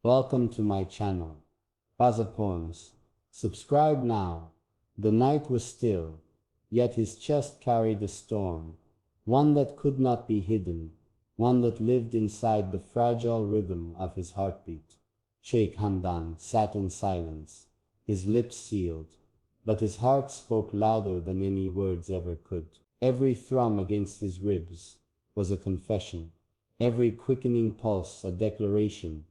Welcome to my channel, Fazza Poems. Subscribe now. The night was still, yet his chest carried a storm, one that could not be hidden, one that lived inside the fragile rhythm of his heartbeat. Sheikh Hamdan sat in silence, his lips sealed, but his heart spoke louder than any words ever could. Every thrum against his ribs was a confession, every quickening pulse a declaration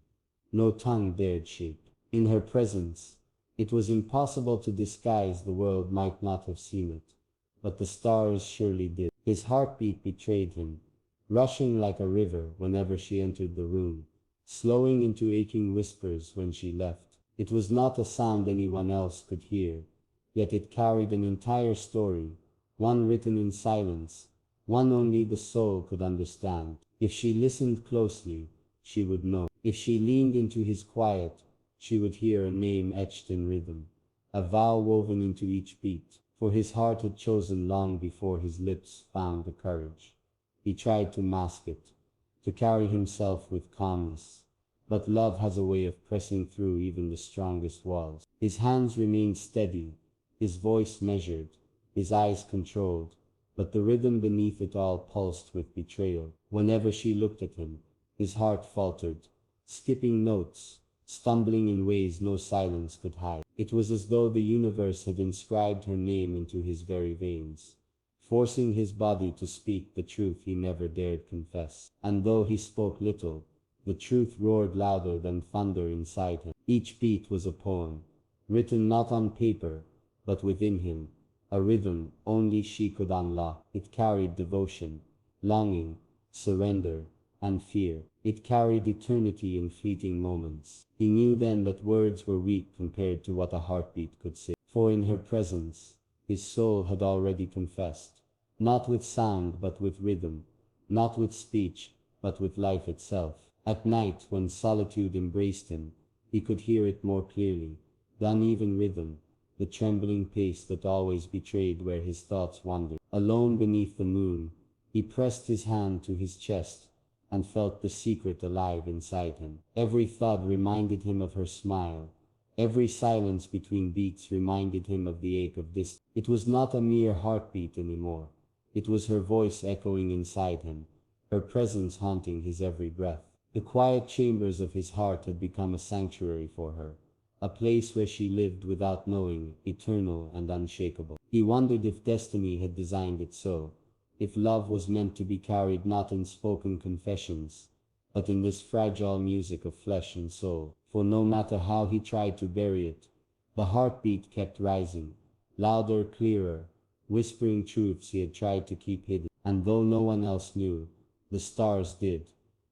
no tongue dared shape. In her presence, it was impossible to disguise. The world might not have seen it, but the stars surely did. His heartbeat betrayed him, rushing like a river whenever she entered the room, slowing into aching whispers when she left. It was not a sound anyone else could hear, yet it carried an entire story, one written in silence, one only the soul could understand. If she listened closely, she would know. If she leaned into his quiet, she would hear a name etched in rhythm, a vow woven into each beat, for his heart had chosen long before his lips found the courage. He tried to mask it, to carry himself with calmness, but love has a way of pressing through even the strongest walls. His hands remained steady, his voice measured, his eyes controlled, but the rhythm beneath it all pulsed with betrayal. Whenever she looked at him, his heart faltered, skipping notes, stumbling in ways no silence could hide. It was as though the universe had inscribed her name into his very veins, forcing his body to speak the truth he never dared confess. And though he spoke little, the truth roared louder than thunder inside him. Each beat was a poem, written not on paper, but within him, a rhythm only she could unlock. It carried devotion, longing, surrender, and fear. It carried eternity in fleeting moments. He knew then that words were weak compared to what a heartbeat could say, for in her presence, his soul had already confessed, not with sound but with rhythm, not with speech but with life itself. At night, when solitude embraced him, he could hear it more clearly, the uneven rhythm, the trembling pace that always betrayed where his thoughts wandered. Alone beneath the moon, he pressed his hand to his chest, and felt the secret alive inside him. Every thought reminded him of her smile. Every silence between beats reminded him of the ache of distance. It was not a mere heartbeat anymore. It was her voice echoing inside him, her presence haunting his every breath. The quiet chambers of his heart had become a sanctuary for her, a place where she lived without knowing, eternal and unshakable. He wondered if destiny had designed it so, if love was meant to be carried not in spoken confessions, but in this fragile music of flesh and soul. For no matter how he tried to bury it, the heartbeat kept rising, louder, clearer, whispering truths he had tried to keep hidden. And though no one else knew, the stars did,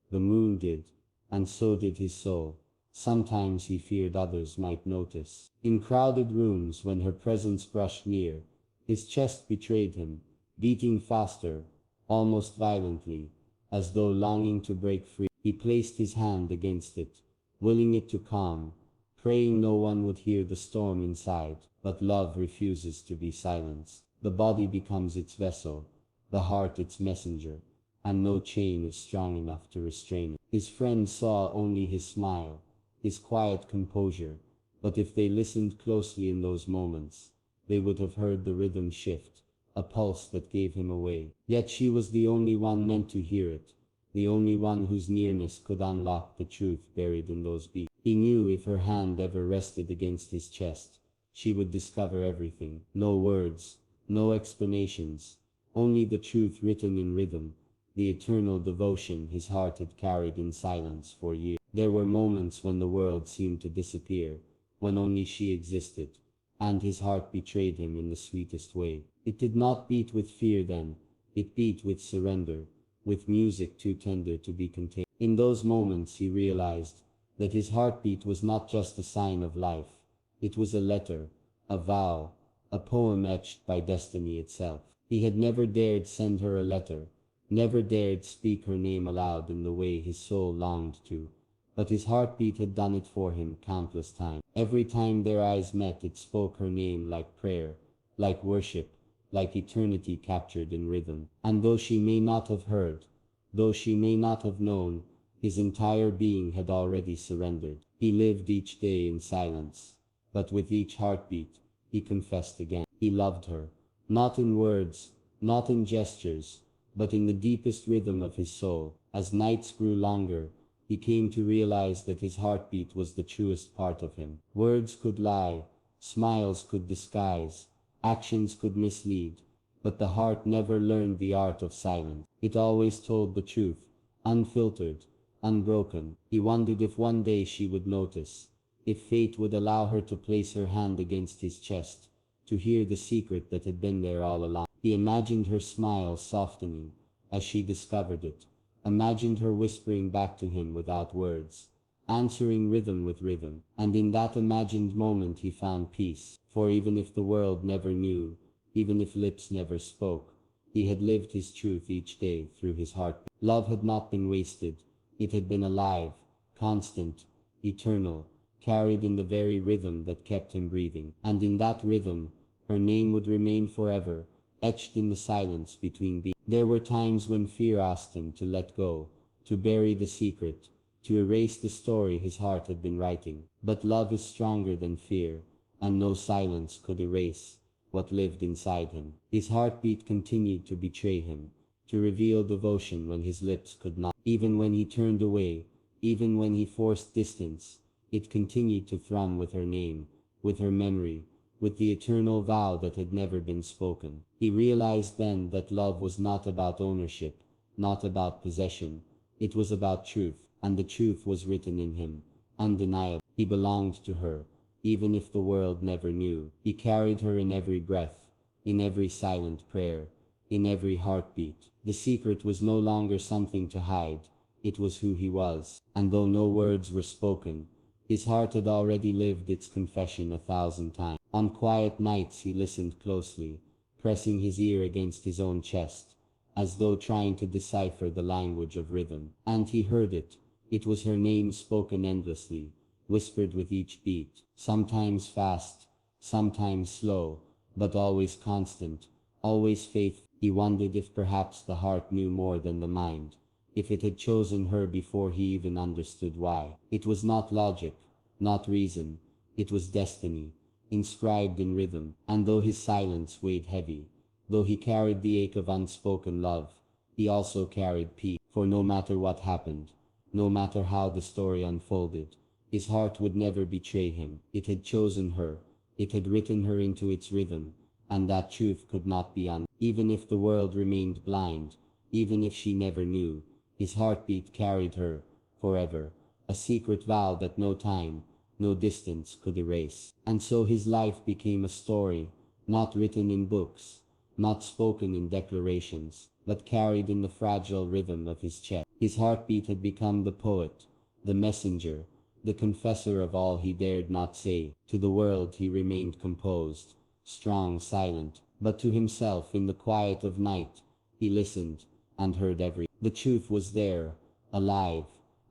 the moon did, and so did his soul. Sometimes he feared others might notice. In crowded rooms, when her presence brushed near, his chest betrayed him, beating faster, almost violently, as though longing to break free. He placed his hand against it, willing it to calm, praying no one would hear the storm inside. But love refuses to be silenced. The body becomes its vessel, the heart its messenger, and no chain is strong enough to restrain it. His friends saw only his smile, his quiet composure, but if they listened closely in those moments, they would have heard the rhythm shift, a pulse that gave him away. Yet she was the only one meant to hear it, the only one whose nearness could unlock the truth buried in those beats. He knew if her hand ever rested against his chest, she would discover everything. No words, no explanations, only the truth written in rhythm, the eternal devotion his heart had carried in silence for years. There were moments when the world seemed to disappear, when only she existed, and his heart betrayed him in the sweetest way. It did not beat with fear then, it beat with surrender, with music too tender to be contained. In those moments he realized that his heartbeat was not just a sign of life, it was a letter, a vow, a poem etched by destiny itself. He had never dared send her a letter, never dared speak her name aloud in the way his soul longed to, but his heartbeat had done it for him countless times. Every time their eyes met, it spoke her name like prayer, like worship, like eternity captured in rhythm. And though she may not have heard, though she may not have known, His entire being had already surrendered. He lived each day in silence, but with each heartbeat, he confessed again. He loved her, not in words, not in gestures, but in the deepest rhythm of his soul. As nights grew longer, he came to realize that his heartbeat was the truest part of him. Words could lie, smiles could disguise, actions could mislead, but the heart never learned the art of silence. It always told the truth, unfiltered, unbroken. He wondered if one day she would notice, if fate would allow her to place her hand against his chest, to hear the secret that had been there all along. He imagined her smile softening as she discovered it, imagined her whispering back to him without words, answering rhythm with rhythm, and in that imagined moment he found peace. For even if the world never knew, even if lips never spoke, he had lived his truth each day through his heart. Love had not been wasted, it had been alive, constant, eternal, carried in the very rhythm that kept him breathing. And in that rhythm, her name would remain forever, etched in the silence between beats. There were times when fear asked him to let go, to bury the secret, to erase the story his heart had been writing. But love is stronger than fear, and no silence could erase what lived inside him. His heartbeat continued to betray him, to reveal devotion when his lips could not. Even when he turned away, even when he forced distance, it continued to thrum with her name, with her memory, with the eternal vow that had never been spoken. He realized then that love was not about ownership, not about possession. It was about truth, and the truth was written in him, undeniable. He belonged to her, even if the world never knew. He carried her in every breath, in every silent prayer, in every heartbeat. The secret was no longer something to hide, it was who he was. And though no words were spoken, his heart had already lived its confession 1,000 times. On quiet nights he listened closely, pressing his ear against his own chest, as though trying to decipher the language of rhythm. And he heard it. It was her name spoken endlessly, whispered with each beat, sometimes fast, sometimes slow, but always constant, always faithful. He wondered if perhaps the heart knew more than the mind, if it had chosen her before he even understood why. It was not logic, not reason, it was destiny, inscribed in rhythm. And though his silence weighed heavy, though he carried the ache of unspoken love, he also carried peace. For no matter what happened, no matter how the story unfolded, his heart would never betray him. It had chosen her, it had written her into its rhythm, and that truth could not be undone. Even if the world remained blind, even if she never knew, his heartbeat carried her, forever, a secret vow that no time, no distance could erase. And so his life became a story, not written in books, not spoken in declarations, but carried in the fragile rhythm of his chest. His heartbeat had become the poet, the messenger, the confessor of all he dared not say. To the world he remained composed, strong, silent, but to himself in the quiet of night, he listened, and heard every. The truth was there, alive,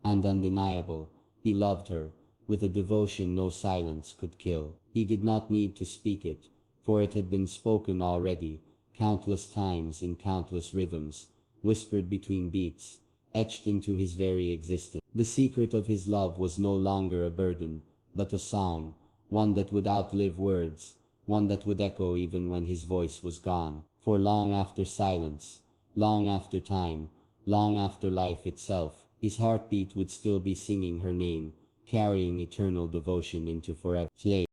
and undeniable. He loved her, with a devotion no silence could kill. He did not need to speak it, for it had been spoken already, countless times in countless rhythms, whispered between beats, etched into his very existence. The secret of his love was no longer a burden, but a song, one that would outlive words, one that would echo even when his voice was gone. For long after silence, long after time, long after life itself, his heartbeat would still be singing her name, carrying eternal devotion into forever.